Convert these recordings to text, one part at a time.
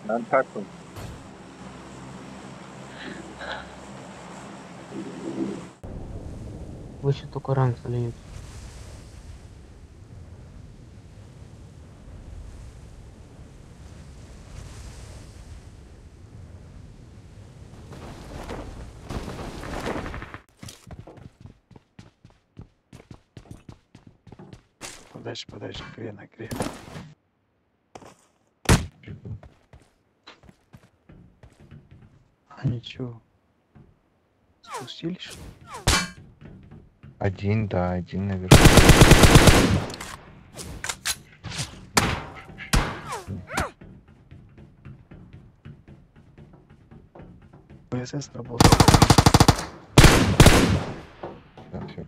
Ben taktım. Выше только ранг зальют. Подальше, на гре. А ничего. Спустились? Один, да, один наверху. ПСС работал. Да, все.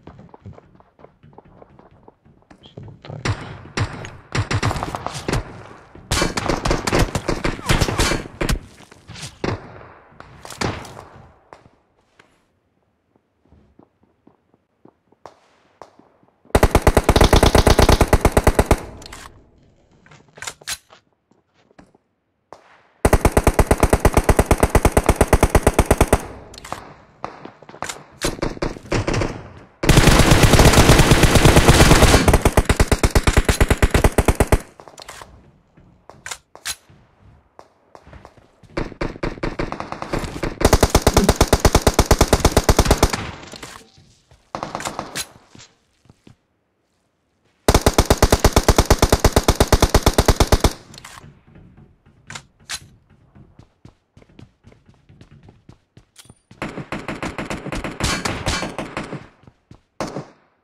Залутаю.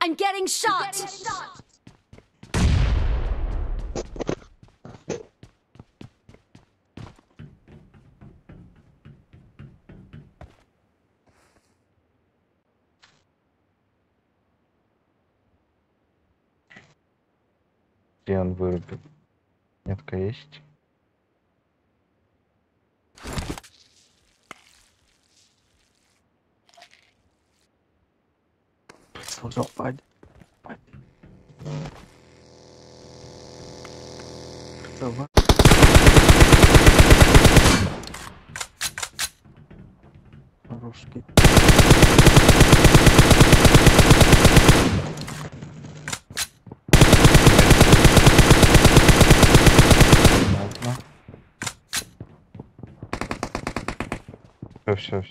I'm getting shot! Где он вырубил? Метка есть? Слушал, падь. Давай. Хороший. Ладно. Все.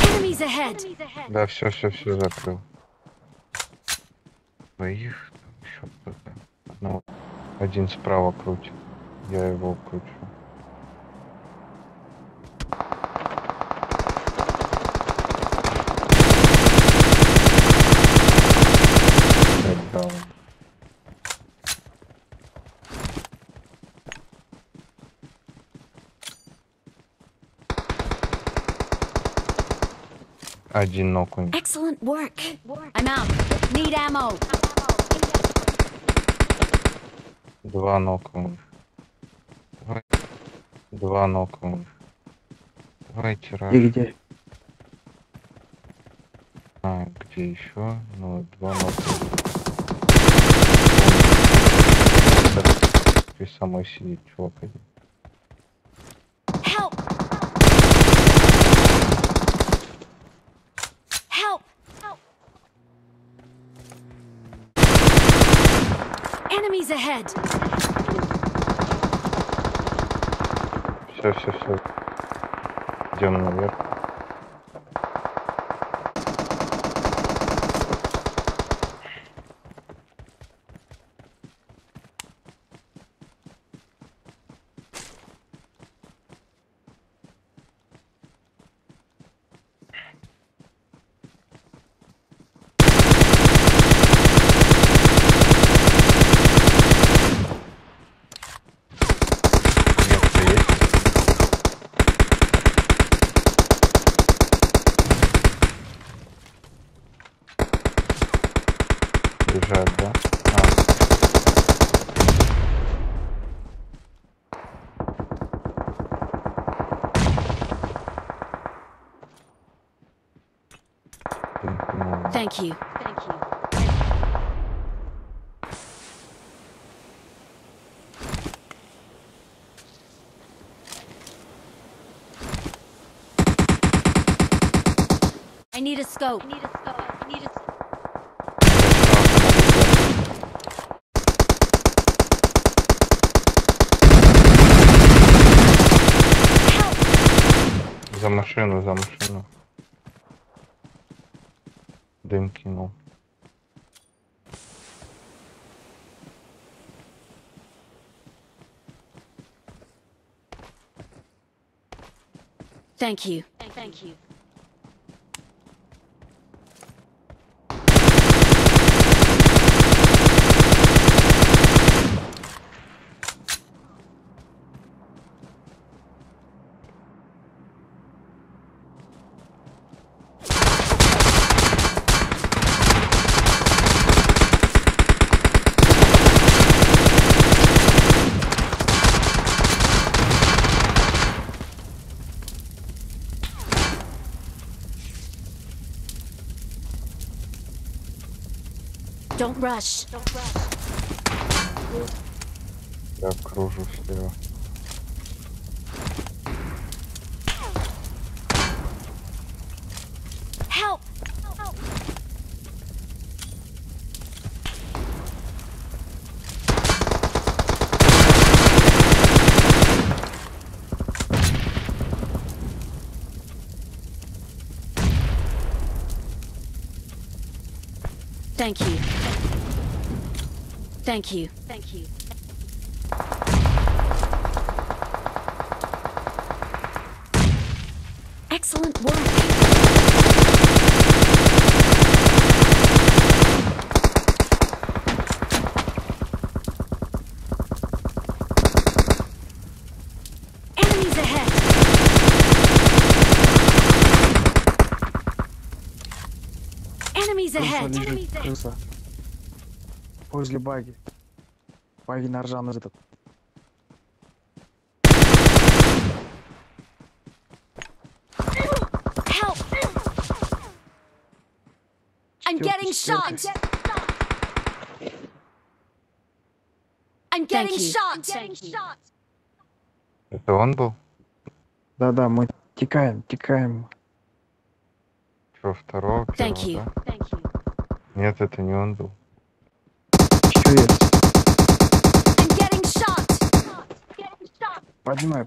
Enemies ahead! Да, все закрыл. Своих еще кто-то. Одного. Один справа крутит. Я его кручу. Так, даун. Один нокунь. Excellent work! I'm out. Need ammo! Два нокунь. Два нокунь. Давайте раз. И где? А, где еще? Ну, два нокунь. Ты самой сидит, чувак. Help! Help! Enemies ahead! Все. Идем наверх. бежать, да? Thank you. I need a scope. За машину, за машину. Дым кинул. Thank you. Don't rush. Я кружу слева. Help! Thank you. Thank you. Excellent work. Enemies ahead. Enemies ahead. Крыса лежит, крыса. Возле баги. Баги на ржану этот. Help! I'm getting shot. I'm getting shot. Это он был? Да-да, мы текаем. Что, второго? Thank Первого, you. да? Нет, это не он был. Еще есть. I'm getting shot. Поднимай.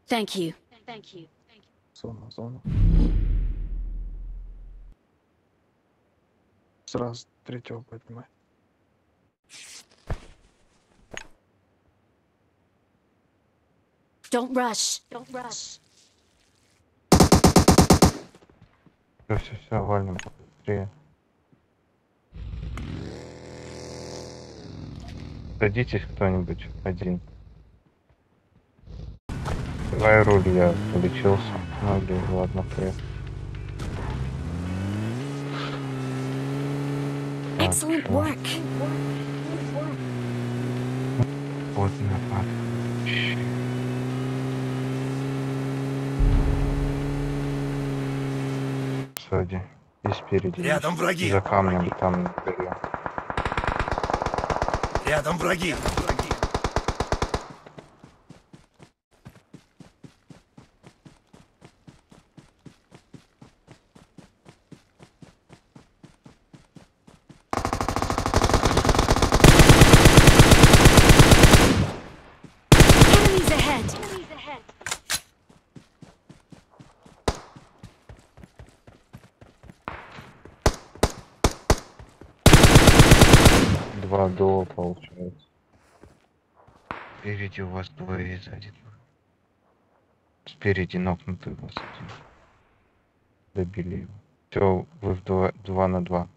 Thank you. Зона. Сразу третьего поднимай. Don't rush. Все, валим быстрее. Садитесь кто-нибудь один. Давай руль, я полечился. Ноги, ладно, поехали. Excellent work. Вот напад. Сзади и спереди. Рядом враги. За камнем там наверху. Рядом враги. Enemies ahead. Два дуо получается. Спереди у вас двое и сзади двое. Спереди нокнутый у вас один. Добили его. Все, вы в 2 на 2.